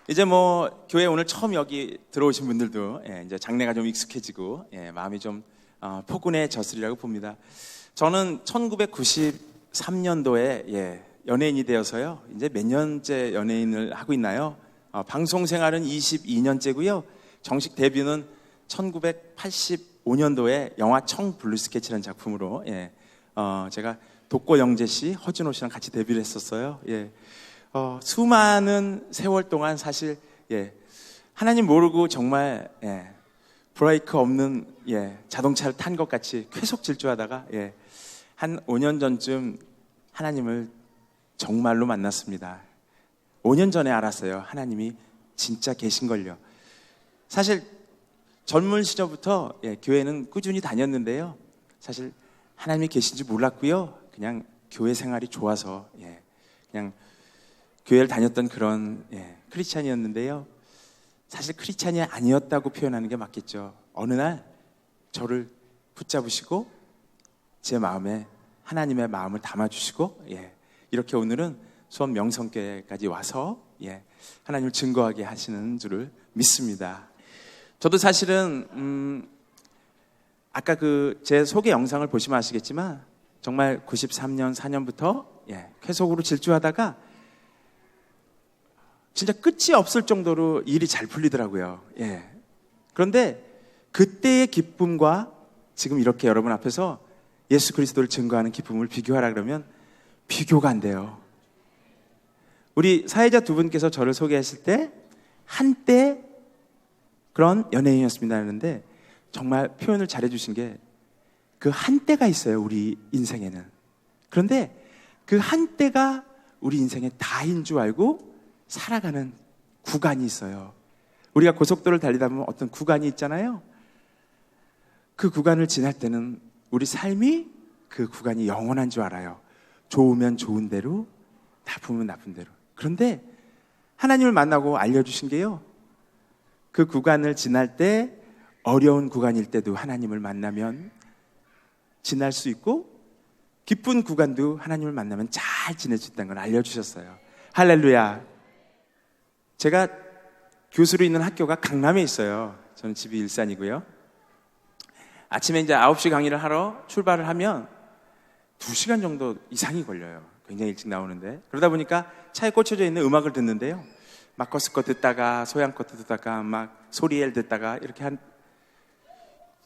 이제 뭐 교회 오늘 처음 여기 들어오신 분들도 이제 장례가 좀 익숙해지고 마음이 좀 포근해졌으리라고 봅니다. 저는 1993년도에 연예인이 되어서요. 이제 몇 년째 연예인을 하고 있나요? 방송 생활은 22년째고요. 정식 데뷔는 1985년도에 영화 청블루스케치라는 작품으로 제가 독고 영재 씨, 허준호 씨랑 같이 데뷔를 했었어요. 수많은 세월 동안 사실 하나님 모르고 정말 브레이크 없는 자동차를 탄 것 같이 계속 질주하다가 한 5년 전쯤 하나님을 정말로 만났습니다. 5년 전에 알았어요. 하나님이 진짜 계신걸요. 사실 젊은 시절부터 교회는 꾸준히 다녔는데요. 사실 하나님이 계신지 몰랐고요. 그냥 교회 생활이 좋아서 그냥 교회를 다녔던 그런 크리스찬이었는데요. 사실 크리스찬이 아니었다고 표현하는 게 맞겠죠. 어느 날 저를 붙잡으시고 제 마음에 하나님의 마음을 담아주시고 이렇게 오늘은 수원 명성교회까지 와서 하나님을 증거하게 하시는 줄을 믿습니다. 저도 사실은 아까 제 소개 영상을 보시면 아시겠지만 정말 93년 4년부터 계속으로 질주하다가 진짜 끝이 없을 정도로 일이 잘 풀리더라고요. 그런데 그때의 기쁨과 지금 이렇게 여러분 앞에서 예수 그리스도를 증거하는 기쁨을 비교하라 그러면 비교가 안 돼요. 우리 사회자 두 분께서 저를 소개했을 때 한때 그런 연예인이었습니다 하는데 정말 표현을 잘해주신 게 그 한때가 있어요. 우리 인생에는. 그런데 그 한때가 우리 인생의 다인 줄 알고 살아가는 구간이 있어요. 우리가 고속도로를 달리다 보면 어떤 구간이 있잖아요. 그 구간을 지날 때는 우리 삶이 그 구간이 영원한 줄 알아요. 좋으면 좋은 대로, 나쁘면 나쁜 대로. 그런데 하나님을 만나고 알려주신 게요. 그 구간을 지날 때 어려운 구간일 때도 하나님을 만나면 지날 수 있고 기쁜 구간도 하나님을 만나면 잘 지낼 수 있다는 걸 알려주셨어요. 할렐루야. 제가 교수로 있는 학교가 강남에 있어요. 저는 집이 일산이고요. 아침에 이제 9시 강의를 하러 출발을 하면 2시간 정도 이상이 걸려요. 굉장히 일찍 나오는데. 그러다 보니까 차에 꽂혀져 있는 음악을 듣는데요. 마커스 거 듣다가 소양 거 듣다가 막 소리엘 듣다가 이렇게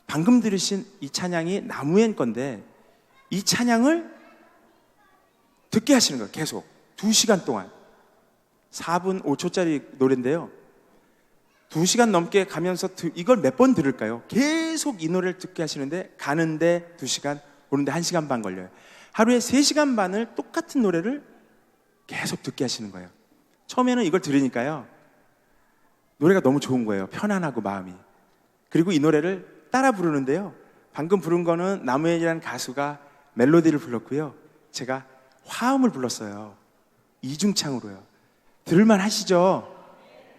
방금 들으신 이 찬양이 나무엔 건데 이 찬양을 듣게 하시는 거예요. 계속 2시간 동안 4분 5초짜리 노래인데요. 2시간 넘게 가면서 이걸 몇 번 들을까요? 계속 이 노래를 듣게 하시는데 가는데 2시간, 오는데 1시간 반 걸려요. 하루에 3시간 반을 똑같은 노래를 계속 듣게 하시는 거예요. 처음에는 이걸 들으니까요. 노래가 너무 좋은 거예요. 편안하고 마음이. 그리고 이 노래를 따라 부르는데요. 방금 부른 거는 나무엔이라는 가수가 멜로디를 불렀고요. 제가 화음을 불렀어요. 이중창으로요. 들을만 하시죠?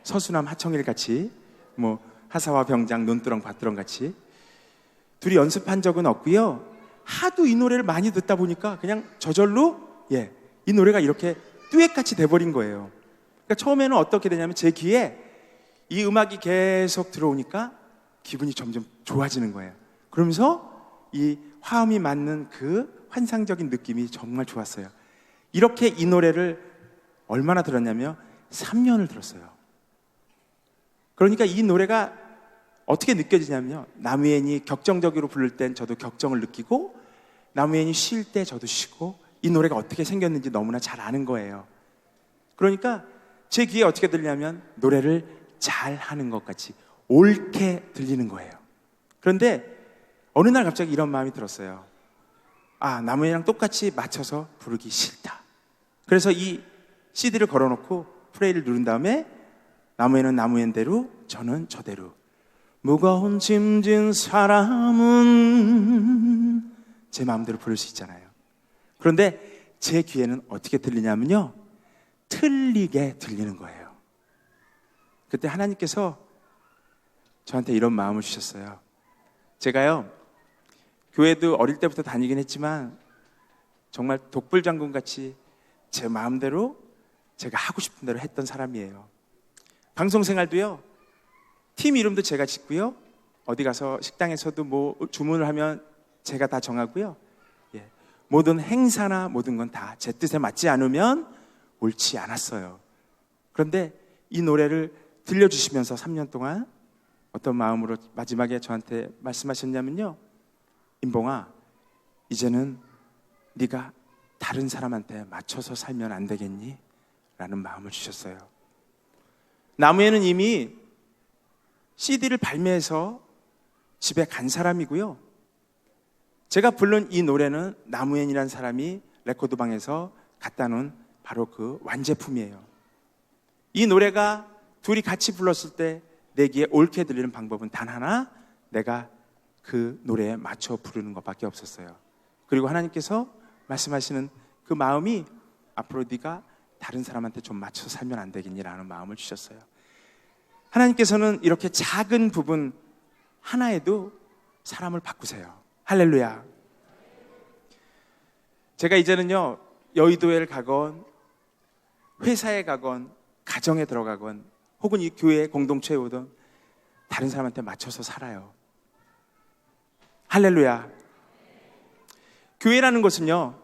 서수남 하청일 같이, 뭐 하사와 병장, 논두렁 밭두렁 같이 둘이 연습한 적은 없고요. 하도 이 노래를 많이 듣다 보니까 그냥 저절로 이 노래가 이렇게 듀엣같이 돼버린 거예요. 그러니까 처음에는 어떻게 되냐면 제 귀에 이 음악이 계속 들어오니까 기분이 점점 좋아지는 거예요. 그러면서 이 화음이 맞는 그 환상적인 느낌이 정말 좋았어요. 이렇게 이 노래를 얼마나 들었냐면 3년을 들었어요. 그러니까 이 노래가 어떻게 느껴지냐면요. 나무엔이 격정적으로 부를 땐 저도 격정을 느끼고 나무엔이 쉴 때 저도 쉬고 이 노래가 어떻게 생겼는지 너무나 잘 아는 거예요. 그러니까 제 귀에 어떻게 들리냐면 노래를 잘 하는 것 같이 옳게 들리는 거예요. 그런데 어느 날 갑자기 이런 마음이 들었어요. 나무엔이랑 똑같이 맞춰서 부르기 싫다. 그래서 이 CD를 걸어놓고 플레이를 누른 다음에 나무엔은 나무엔대로 저는 저대로 무거운 짐진 사람은 제 마음대로 부를 수 있잖아요. 그런데 제 귀에는 어떻게 들리냐면요. 틀리게 들리는 거예요. 그때 하나님께서 저한테 이런 마음을 주셨어요. 제가요, 교회도 어릴 때부터 다니긴 했지만 정말 독불장군같이 제 마음대로 제가 하고 싶은 대로 했던 사람이에요. 방송 생활도요, 팀 이름도 제가 짓고요, 어디 가서 식당에서도 뭐 주문을 하면 제가 다 정하고요, 예, 모든 행사나 모든 건 다 제 뜻에 맞지 않으면 옳지 않았어요. 그런데 이 노래를 들려주시면서 3년 동안 어떤 마음으로 마지막에 저한테 말씀하셨냐면요, 임봉아, 이제는 네가 다른 사람한테 맞춰서 살면 안 되겠니? 라는 마음을 주셨어요. 나무에는 이미 CD를 발매해서 집에 간 사람이고요, 제가 부른 이 노래는 나무엔이라는 사람이 레코드방에서 갖다 놓은 바로 그 완제품이에요. 이 노래가 둘이 같이 불렀을 때 내 귀에 옳게 들리는 방법은 단 하나, 내가 그 노래에 맞춰 부르는 것밖에 없었어요. 그리고 하나님께서 말씀하시는 그 마음이, 앞으로 네가 다른 사람한테 좀 맞춰서 살면 안 되겠니라는 마음을 주셨어요. 하나님께서는 이렇게 작은 부분 하나에도 사람을 바꾸세요. 할렐루야. 제가 이제는요, 여의도에 가건 회사에 가건 가정에 들어가건 혹은 이 교회 공동체에 오든 다른 사람한테 맞춰서 살아요. 할렐루야. 교회라는 것은요,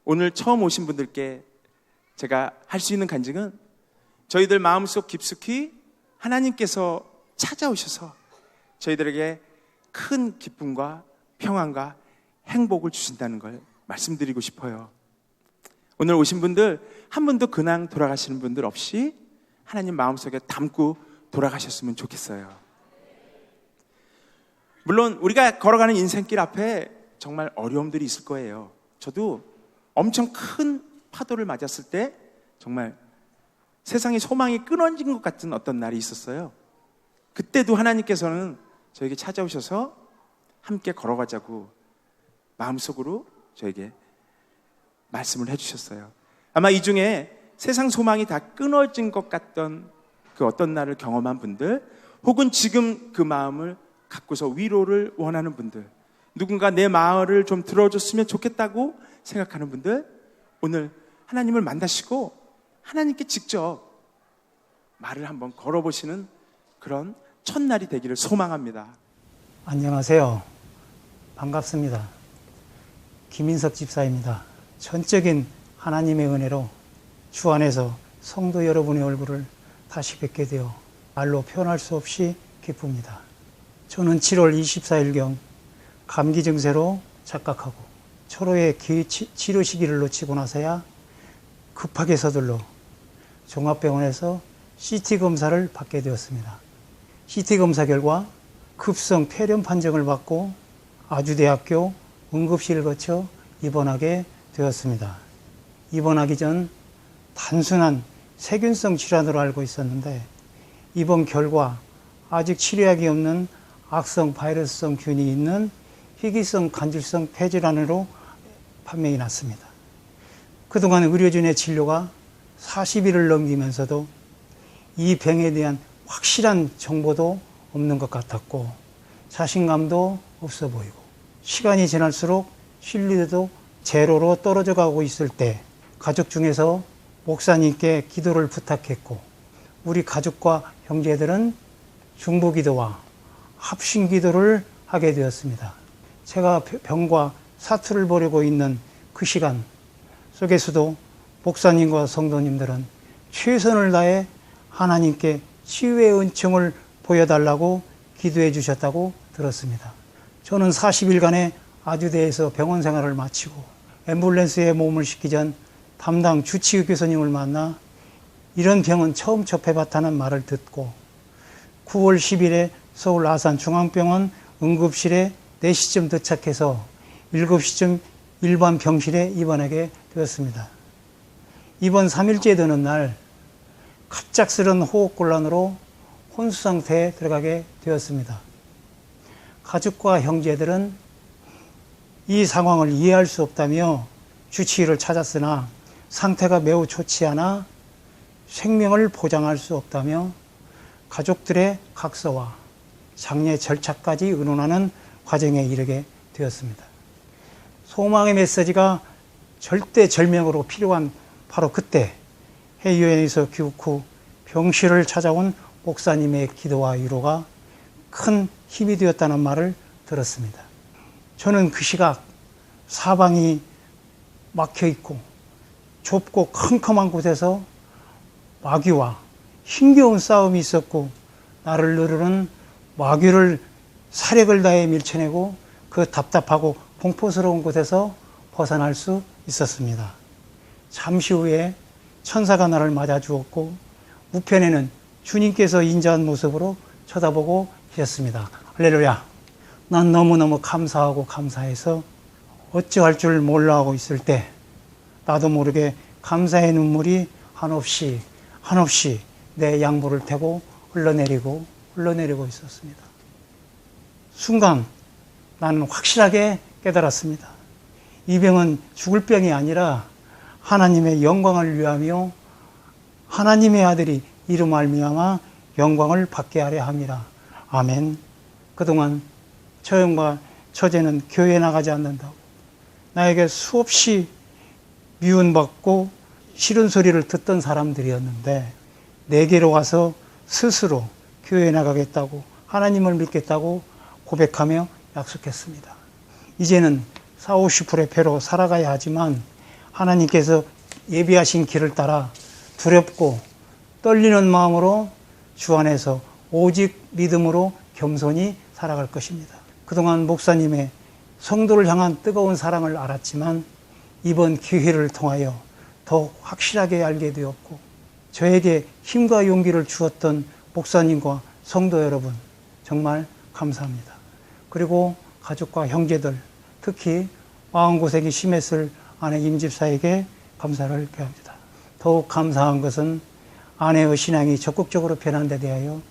오늘 처음 오신 분들께 제가 할 수 있는 간증은, 저희들 마음속 깊숙이 하나님께서 찾아오셔서 저희들에게 큰 기쁨과 평안과 행복을 주신다는 걸 말씀드리고 싶어요. 오늘 오신 분들 한 분도 그냥 돌아가시는 분들 없이 하나님 마음속에 담고 돌아가셨으면 좋겠어요. 물론 우리가 걸어가는 인생길 앞에 정말 어려움들이 있을 거예요. 저도 엄청 큰 파도를 맞았을 때 정말 세상의 소망이 끊어진 것 같은 어떤 날이 있었어요. 그때도 하나님께서는 저에게 찾아오셔서 함께 걸어가자고 마음속으로 저에게 말씀을 해주셨어요. 아마 이 중에 세상 소망이 다 끊어진 것 같던 그 어떤 날을 경험한 분들, 혹은 지금 그 마음을 갖고서 위로를 원하는 분들, 누군가 내 마음을 좀 들어줬으면 좋겠다고 생각하는 분들, 오늘 하나님을 만나시고 하나님께 직접 말을 한번 걸어보시는 그런 첫날이 되기를 소망합니다. 안녕하세요. 반갑습니다. 김인석 집사입니다. 전적인 하나님의 은혜로 주 안에서 성도 여러분의 얼굴을 다시 뵙게 되어 말로 표현할 수 없이 기쁩니다. 저는 7월 24일경 감기 증세로 착각하고 초로의 치료 시기를 놓치고 나서야 급하게 서둘러 종합병원에서 CT 검사를 받게 되었습니다. CT 검사 결과 급성 폐렴 판정을 받고 아주대학교 응급실을 거쳐 입원하게 되었습니다. 입원하기 전 단순한 세균성 질환으로 알고 있었는데, 입원 결과 아직 치료약이 없는 악성 바이러스성 균이 있는 희귀성 간질성 폐질환으로 판명이 났습니다. 그동안 의료진의 진료가 40일을 넘기면서도 이 병에 대한 확실한 정보도 없는 것 같았고, 자신감도 없어 보이고, 시간이 지날수록 신뢰도 제로로 떨어져 가고 있을 때 가족 중에서 목사님께 기도를 부탁했고, 우리 가족과 형제들은 중보기도와 합심기도를 하게 되었습니다. 제가 병과 사투를 벌이고 있는 그 시간 속에서도 목사님과 성도님들은 최선을 다해 하나님께 치유의 은총을 보여달라고 기도해 주셨다고 들었습니다. 저는 40일간의 아주대에서 병원 생활을 마치고 앰뷸런스에 몸을 싣기 전 담당 주치의 교수님을 만나 이런 병은 처음 접해봤다는 말을 듣고 9월 10일에 서울 아산중앙병원 응급실에 4시쯤 도착해서 7시쯤 일반 병실에 입원하게 되었습니다. 입원 3일째 되는 날 갑작스런 호흡곤란으로 혼수 상태에 들어가게 되었습니다. 가족과 형제들은 이 상황을 이해할 수 없다며 주치의를 찾았으나 상태가 매우 좋지 않아 생명을 보장할 수 없다며 가족들의 각서와 장례 절차까지 의논하는 과정에 이르게 되었습니다. 소망의 메시지가 절대절명으로 필요한 바로 그때 해외여행에서 귀국 후 병실을 찾아온 목사님의 기도와 위로가 큰 힘이 되었다는 말을 들었습니다. 저는 그 시각 사방이 막혀 있고 좁고 컴컴한 곳에서 마귀와 힘겨운 싸움이 있었고, 나를 누르는 마귀를 사력을 다해 밀쳐내고 그 답답하고 공포스러운 곳에서 벗어날 수 있었습니다. 잠시 후에 천사가 나를 맞아 주었고, 우편에는 주님께서 인자한 모습으로 쳐다보고 계셨습니다. 할렐루야. 난 너무너무 감사하고 감사해서 어찌할 줄 몰라 하고 있을 때 나도 모르게 감사의 눈물이 한없이 내 양복을 태고 흘러내리고 있었습니다. 순간 나는 확실하게 깨달았습니다. 이 병은 죽을 병이 아니라 하나님의 영광을 위하며 하나님의 아들이 이로 말미암아 영광을 받게 하려 함이라. 아멘. 그동안 처형과 처제는 교회에 나가지 않는다고 나에게 수없이 미움받고 싫은 소리를 듣던 사람들이었는데, 내게로 와서 스스로 교회에 나가겠다고, 하나님을 믿겠다고 고백하며 약속했습니다. 이제는 40-50%의 배로 살아가야 하지만 하나님께서 예비하신 길을 따라 두렵고 떨리는 마음으로 주 안에서 오직 믿음으로 겸손히 살아갈 것입니다. 그동안 목사님의 성도를 향한 뜨거운 사랑을 알았지만 이번 기회를 통하여 더욱 확실하게 알게 되었고, 저에게 힘과 용기를 주었던 목사님과 성도 여러분 정말 감사합니다. 그리고 가족과 형제들, 특히 마음고생이 심했을 아내 임집사에게 감사를 표합니다. 더욱 감사한 것은 아내의 신앙이 적극적으로 변한 데 대하여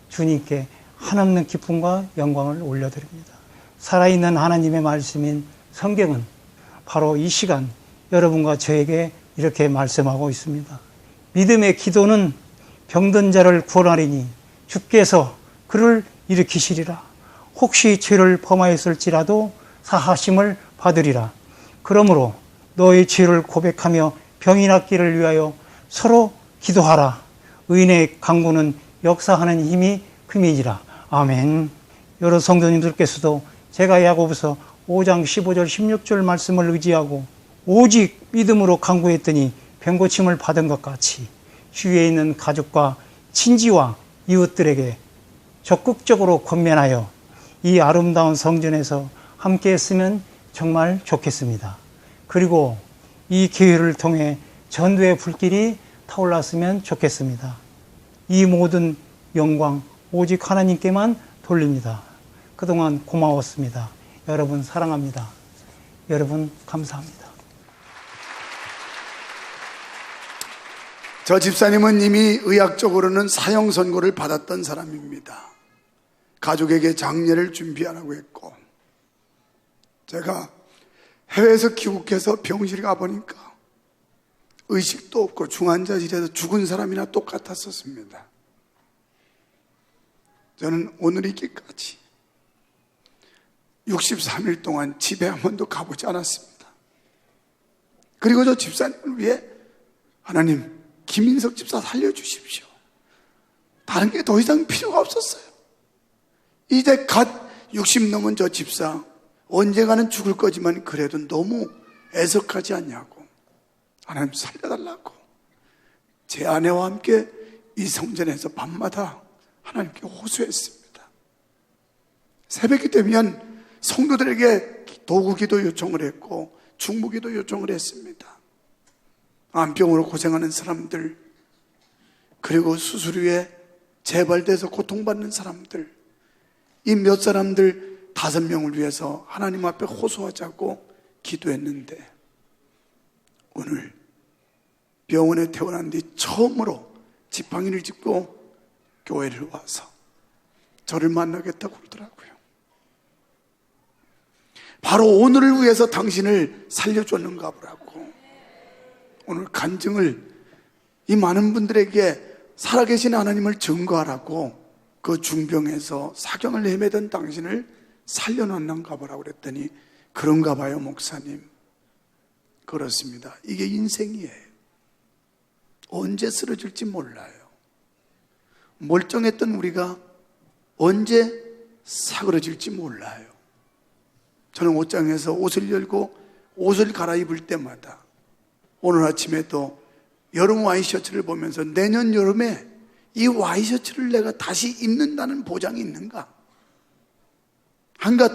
주님께 한없는 기쁨과 영광을 올려드립니다. 살아있는 하나님의 말씀인 성경은 바로 이 시간 여러분과 저에게 이렇게 말씀하고 있습니다. 믿음의 기도는 병든 자를 구원하리니 주께서 그를 일으키시리라. 혹시 죄를 범하였을지라도 사하심을 받으리라. 그러므로 너의 죄를 고백하며 병이 낫기를 위하여 서로 기도하라. 의인의 강구는 역사하는 힘이 큼이니라. 아멘. 여러 성도님들께서도 제가 야고보서 5장 15절 16절 말씀을 의지하고 오직 믿음으로 강구했더니 병고침을 받은 것 같이 주위에 있는 가족과 친지와 이웃들에게 적극적으로 권면하여 이 아름다운 성전에서 함께 했으면 정말 좋겠습니다. 그리고 이 기회를 통해 전도의 불길이 타올랐으면 좋겠습니다. 이 모든 영광 오직 하나님께만 돌립니다. 그동안 고마웠습니다. 여러분 사랑합니다. 여러분 감사합니다. 저 집사님은 이미 의학적으로는 사형 선고를 받았던 사람입니다. 가족에게 장례를 준비하라고 했고, 제가 해외에서 귀국해서 병실에 가보니까 의식도 없고 중환자실에서 죽은 사람이나 똑같았었습니다. 저는 오늘 있기까지 63일 동안 집에 한 번도 가보지 않았습니다. 그리고 저 집사님을 위해 하나님, 김인석 집사 살려주십시오. 다른 게 더 이상 필요가 없었어요. 이제 갓 60 넘은 저 집사, 언젠가는 죽을 거지만 그래도 너무 애석하지 않냐고, 하나님 살려달라고 제 아내와 함께 이 성전에서 밤마다 하나님께 호소했습니다. 새벽이 되면 성도들에게 도구기도 요청을 했고 중보기도 요청을 했습니다. 암병으로 고생하는 사람들, 그리고 수술 후에 재발돼서 고통받는 사람들, 이 몇 사람들 5명을 위해서 하나님 앞에 호소하자고 기도했는데, 오늘 병원에 퇴원한 뒤 처음으로 지팡이를 짚고 교회를 와서 저를 만나겠다고 그러더라고요. 바로 오늘을 위해서 당신을 살려줬는가 보라고. 오늘 간증을 이 많은 분들에게 살아계신 하나님을 증거하라고 그 중병에서 사경을 헤매던 당신을 살려놨는가 보라고 그랬더니, 그런가 봐요 목사님. 그렇습니다. 이게 인생이에요. 언제 쓰러질지 몰라요. 멀쩡했던 우리가 언제 사그러질지 몰라요. 저는 옷장에서 옷을 열고 옷을 갈아입을 때마다 오늘 아침에 또 여름 와이셔츠를 보면서 내년 여름에 이 와이셔츠를 내가 다시 입는다는 보장이 있는가? 한갓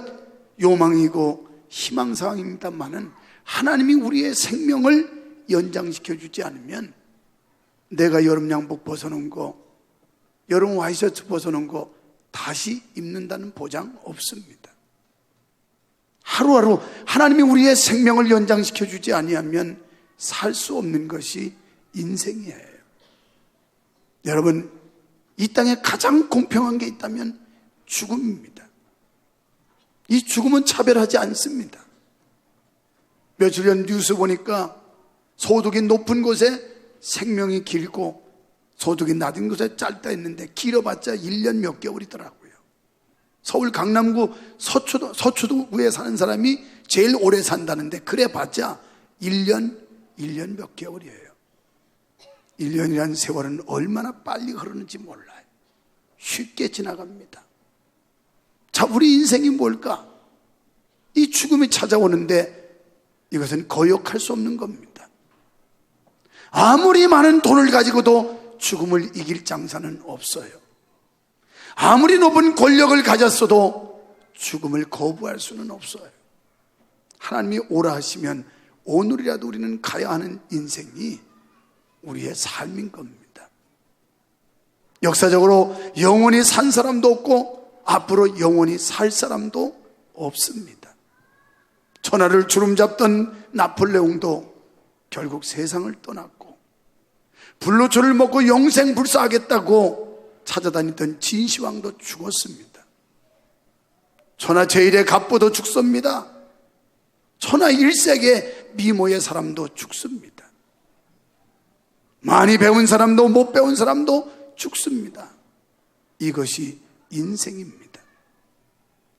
요망이고 희망사항입니다만은 하나님이 우리의 생명을 연장시켜 주지 않으면 내가 여름 양복 벗어놓은 거, 여름 와이셔츠 벗어놓은 거 다시 입는다는 보장 없습니다. 하루하루 하나님이 우리의 생명을 연장시켜 주지 아니하면 살 수 없는 것이 인생이에요. 여러분, 이 땅에 가장 공평한 게 있다면 죽음입니다. 이 죽음은 차별하지 않습니다. 며칠 전 뉴스 보니까 소득이 높은 곳에 생명이 길고 소득이 낮은 곳에 짧다 했는데 길어봤자 1년 몇 개월이더라고요. 서울 강남구 서초구에 사는 사람이 제일 오래 산다는데 그래봤자 1년 몇 개월이에요. 1년이라는 세월은 얼마나 빨리 흐르는지 몰라요. 쉽게 지나갑니다. 자, 우리 인생이 뭘까? 이 죽음이 찾아오는데 이것은 거역할 수 없는 겁니다. 아무리 많은 돈을 가지고도 죽음을 이길 장사는 없어요. 아무리 높은 권력을 가졌어도 죽음을 거부할 수는 없어요. 하나님이 오라 하시면 오늘이라도 우리는 가야 하는 인생이 우리의 삶인 겁니다. 역사적으로 영원히 산 사람도 없고 앞으로 영원히 살 사람도 없습니다. 천하를 주름잡던 나폴레옹도 결국 세상을 떠났고, 불로초를 먹고 영생불사하겠다고 찾아다니던 진시황도 죽었습니다. 천하 제1의 갑부도 죽습니다. 천하 1세의 미모의 사람도 죽습니다. 많이 배운 사람도 못 배운 사람도 죽습니다. 이것이 인생입니다.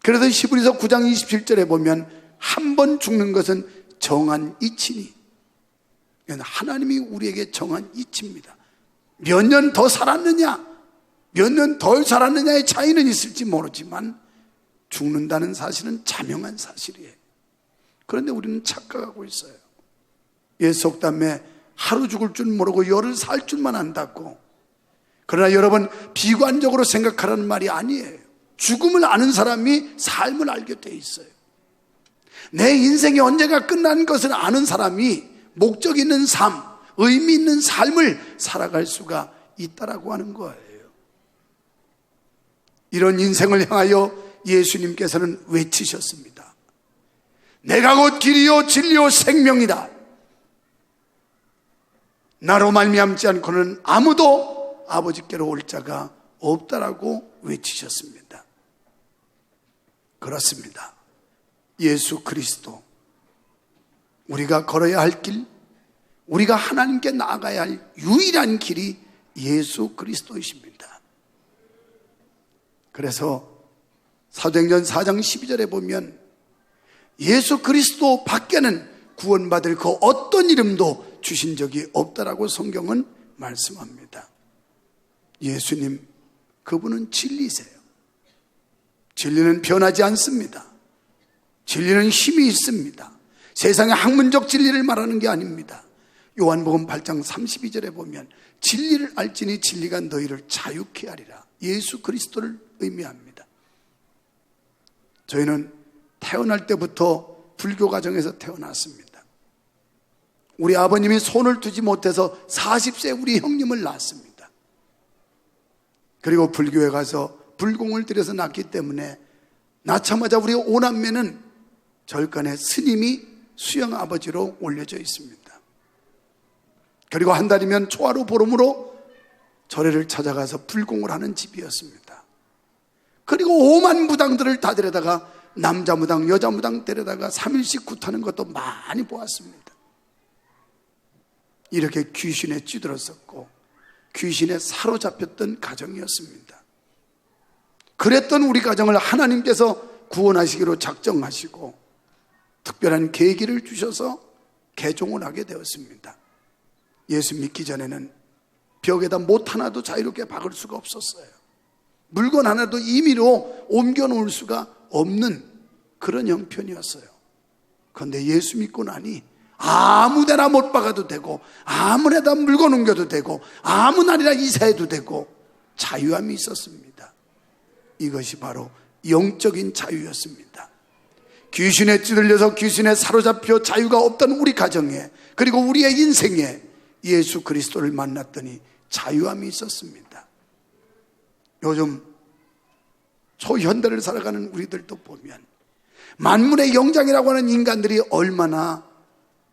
그래서 히브리서 9장 27절에 보면 한 번 죽는 것은 정한 이치니, 하나님이 우리에게 정한 이치입니다. 몇 년 더 살았느냐, 몇 년 덜 살았느냐의 차이는 있을지 모르지만 죽는다는 사실은 자명한 사실이에요. 그런데 우리는 착각하고 있어요. 옛 속담에 하루 죽을 줄 모르고 열흘 살 줄만 안다고. 그러나 여러분, 비관적으로 생각하라는 말이 아니에요. 죽음을 아는 사람이 삶을 알게 돼 있어요. 내 인생이 언제가 끝나는 것을 아는 사람이 목적 있는 삶, 의미 있는 삶을 살아갈 수가 있다라고 하는 거예요. 이런 인생을 향하여 예수님께서는 외치셨습니다. 내가 곧 길이요 진리요 생명이다. 나로 말미암지 않고는 아무도 아버지께로 올 자가 없다라고 외치셨습니다. 그렇습니다. 예수 그리스도, 우리가 걸어야 할 길, 우리가 하나님께 나아가야 할 유일한 길이 예수 그리스도이십니다. 그래서 사도행전 4장 12절에 보면 예수 그리스도 밖에는 구원받을 그 어떤 이름도 주신 적이 없다라고 성경은 말씀합니다. 예수님, 그분은 진리세요. 진리는 변하지 않습니다. 진리는 힘이 있습니다. 세상의 학문적 진리를 말하는 게 아닙니다. 요한복음 8장 32절에 보면 진리를 알지니 진리가 너희를 자유케 하리라. 예수 그리스도를 의미합니다. 저희는 태어날 때부터 불교 가정에서 태어났습니다. 우리 아버님이 손을 두지 못해서 40세 우리 형님을 낳았습니다. 그리고 불교에 가서 불공을 들여서 낳기 때문에 낳자마자 우리 오남매는 절간에 스님이 수영 아버지로 올려져 있습니다. 그리고 한 달이면 초하루 보름으로 절에를 찾아가서 불공을 하는 집이었습니다. 그리고 오만 무당들을 다 데려다가 남자 무당, 여자 무당 데려다가 3일씩 굿하는 것도 많이 보았습니다. 이렇게 귀신에 찌들었었고 귀신에 사로잡혔던 가정이었습니다. 그랬던 우리 가정을 하나님께서 구원하시기로 작정하시고 특별한 계기를 주셔서 개종을 하게 되었습니다. 예수 믿기 전에는 벽에다 못 하나도 자유롭게 박을 수가 없었어요. 물건 하나도 임의로 옮겨 놓을 수가 없는 그런 형편이었어요. 그런데 예수 믿고 나니 아무데나 못 박아도 되고, 아무데나 물건 옮겨도 되고, 아무 날이나 이사해도 되고 자유함이 있었습니다. 이것이 바로 영적인 자유였습니다. 귀신에 찌들려서 귀신에 사로잡혀 자유가 없던 우리 가정에, 그리고 우리의 인생에 예수 그리스도를 만났더니 자유함이 있었습니다. 요즘 초현대를 살아가는 우리들도 보면 만물의 영장이라고 하는 인간들이 얼마나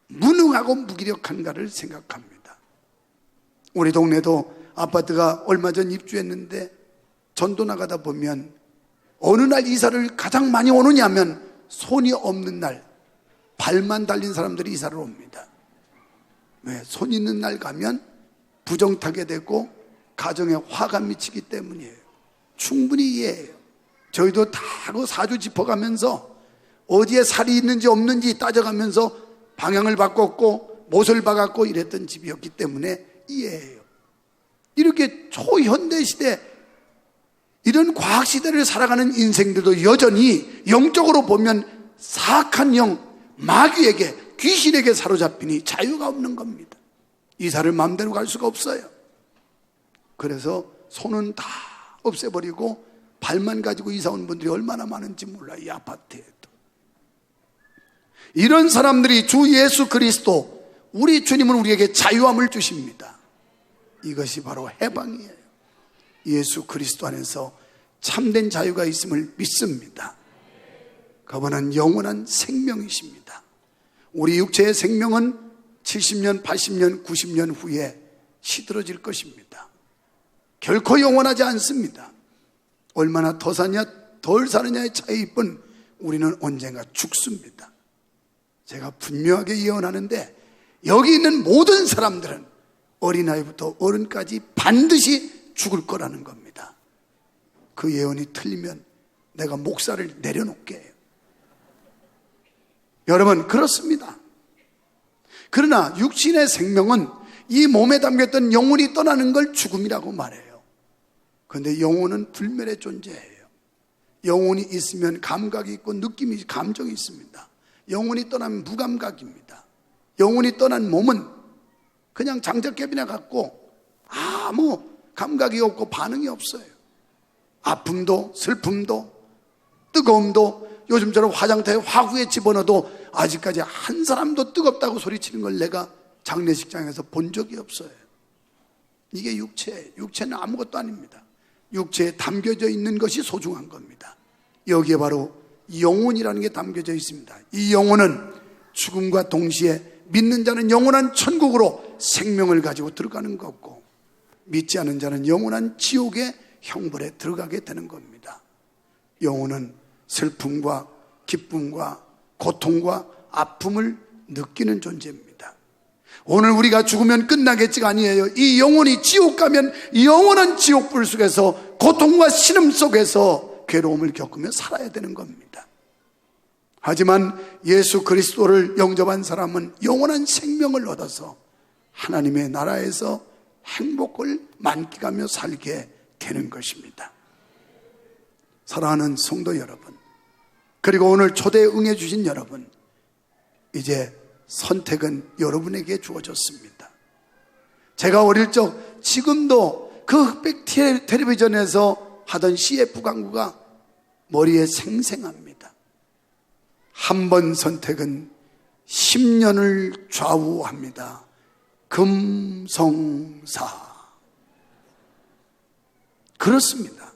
무능하고 무기력한가를 생각합니다. 우리 동네도 아파트가 얼마 전 입주했는데 전도 나가다 보면 어느 날 이사를 가장 많이 오느냐면 손이 없는 날, 발만 달린 사람들이 이사를 옵니다. 왜? 손 있는 날 가면 부정타게 되고 가정에 화가 미치기 때문이에요. 충분히 이해해요. 저희도 다 그 사주 짚어가면서 어디에 살이 있는지 없는지 따져가면서 방향을 바꿨고 못을 박았고 이랬던 집이었기 때문에 이해해요. 이렇게 초현대 시대, 이런 과학 시대를 살아가는 인생들도 여전히 영적으로 보면 사악한 영, 마귀에게, 귀신에게 사로잡히니 자유가 없는 겁니다. 이사를 마음대로 갈 수가 없어요. 그래서 손은 다 없애버리고 발만 가지고 이사 온 분들이 얼마나 많은지 몰라요. 이 아파트에도. 이런 사람들이 주 예수 그리스도, 우리 주님은 우리에게 자유함을 주십니다. 이것이 바로 해방이에요. 예수 그리스도 안에서 참된 자유가 있음을 믿습니다. 그분은 영원한 생명이십니다. 우리 육체의 생명은 70년, 80년, 90년 후에 시들어질 것입니다. 결코 영원하지 않습니다. 얼마나 더 사냐 덜 사느냐의 차이일 뿐 우리는 언젠가 죽습니다. 제가 분명하게 예언하는데 여기 있는 모든 사람들은 어린아이부터 어른까지 반드시 죽을 거라는 겁니다. 그 예언이 틀리면 내가 목살을 내려놓게 해요. 여러분, 그렇습니다. 그러나 육신의 생명은 이 몸에 담겼던 영혼이 떠나는 걸 죽음이라고 말해요. 그런데 영혼은 불멸의 존재예요. 영혼이 있으면 감각이 있고 느낌이, 감정이 있습니다. 영혼이 떠나면 무감각입니다. 영혼이 떠난 몸은 그냥 장작개비나 같고 아무 감각이 없고 반응이 없어요. 아픔도 슬픔도 뜨거움도, 요즘처럼 화장터에 화구에 집어넣어도 아직까지 한 사람도 뜨겁다고 소리치는 걸 내가 장례식장에서 본 적이 없어요. 이게 육체예요. 육체는 아무것도 아닙니다. 육체에 담겨져 있는 것이 소중한 겁니다. 여기에 바로 영혼이라는 게 담겨져 있습니다. 이 영혼은 죽음과 동시에 믿는 자는 영원한 천국으로 생명을 가지고 들어가는 거고, 믿지 않은 자는 영원한 지옥의 형벌에 들어가게 되는 겁니다. 영혼은 슬픔과 기쁨과 고통과 아픔을 느끼는 존재입니다. 오늘 우리가 죽으면 끝나겠지가 아니에요. 이 영혼이 지옥 가면 영원한 지옥불 속에서 고통과 신음 속에서 괴로움을 겪으며 살아야 되는 겁니다. 하지만 예수 그리스도를 영접한 사람은 영원한 생명을 얻어서 하나님의 나라에서 행복을 만끽하며 살게 되는 것입니다. 사랑하는 성도 여러분, 그리고 오늘 초대에 응해 주신 여러분, 이제 선택은 여러분에게 주어졌습니다. 제가 어릴 적, 지금도 그 흑백 텔레비전에서 하던 CF 광고가 머리에 생생합니다. 한 번 선택은 10년을 좌우합니다. 금성사. 그렇습니다.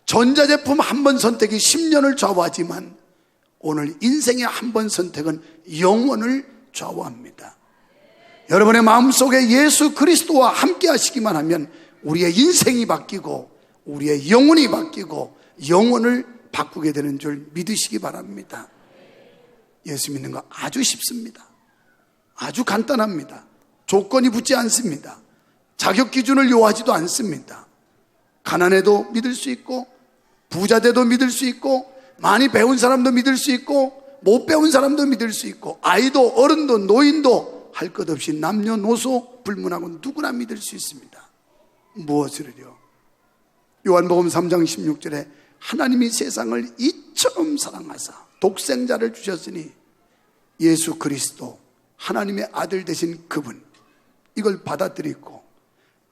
전자제품 한 번 선택이 10년을 좌우하지만 오늘 인생의 한 번 선택은 영원을 좌우합니다. 여러분의 마음속에 예수 그리스도와 함께 하시기만 하면 우리의 인생이 바뀌고 우리의 영혼이 바뀌고 영혼을 바꾸게 되는 줄 믿으시기 바랍니다. 예수 믿는 거 아주 쉽습니다. 아주 간단합니다. 조건이 붙지 않습니다. 자격 기준을 요하지도 않습니다. 가난해도 믿을 수 있고 부자돼도 믿을 수 있고 많이 배운 사람도 믿을 수 있고 못 배운 사람도 믿을 수 있고 아이도 어른도 노인도 할 것 없이 남녀노소 불문하고 누구나 믿을 수 있습니다. 무엇을요? 요한복음 3장 16절에 하나님이 세상을 이처럼 사랑하사 독생자를 주셨으니 예수 그리스도 하나님의 아들 되신 그분, 이걸 받아들이고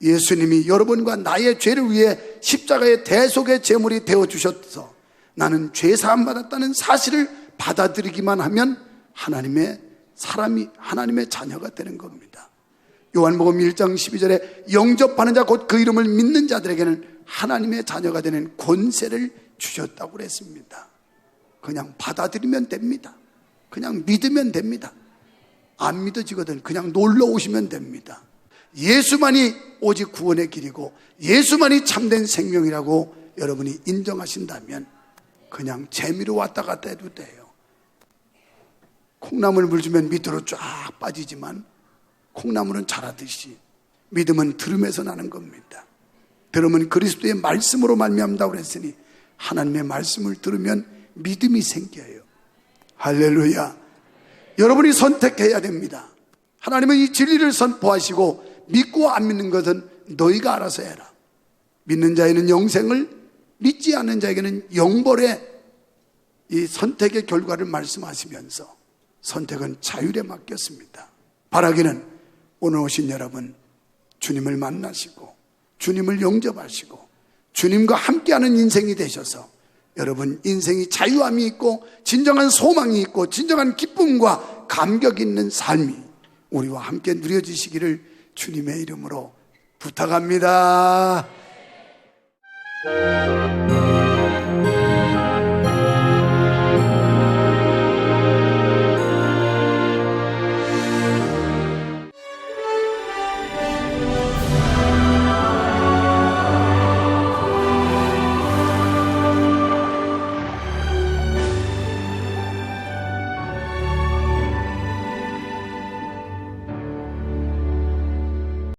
예수님이 여러분과 나의 죄를 위해 십자가의 대속의 제물이 되어주셔서 나는 죄 사함 받았다는 사실을 받아들이기만 하면 하나님의 사람이 하나님의 자녀가 되는 겁니다. 요한복음 1장 12절에 영접하는 자 곧 그 이름을 믿는 자들에게는 하나님의 자녀가 되는 권세를 주셨다고 그랬습니다. 그냥 받아들이면 됩니다. 그냥 믿으면 됩니다. 안 믿어지거든 그냥 놀러 오시면 됩니다. 예수만이 오직 구원의 길이고 예수만이 참된 생명이라고 여러분이 인정하신다면 그냥 재미로 왔다 갔다 해도 돼요. 콩나물 물 주면 밑으로 쫙 빠지지만 콩나물은 자라듯이 믿음은 들음에서 나는 겁니다. 들음은 그리스도의 말씀으로 말미암다고 그랬으니 하나님의 말씀을 들으면 믿음이 생겨요. 할렐루야. 여러분이 선택해야 됩니다. 하나님은 이 진리를 선포하시고 믿고 안 믿는 것은 너희가 알아서 해라. 믿는 자에는 영생을, 믿지 않는 자에게는 영벌의 이 선택의 결과를 말씀하시면서 선택은 자율에 맡겼습니다. 바라기는 오늘 오신 여러분 주님을 만나시고 주님을 영접하시고 주님과 함께하는 인생이 되셔서 여러분 인생이 자유함이 있고 진정한 소망이 있고 진정한 기쁨과 감격이 있는 삶이 우리와 함께 누려지시기를 주님의 이름으로 부탁합니다.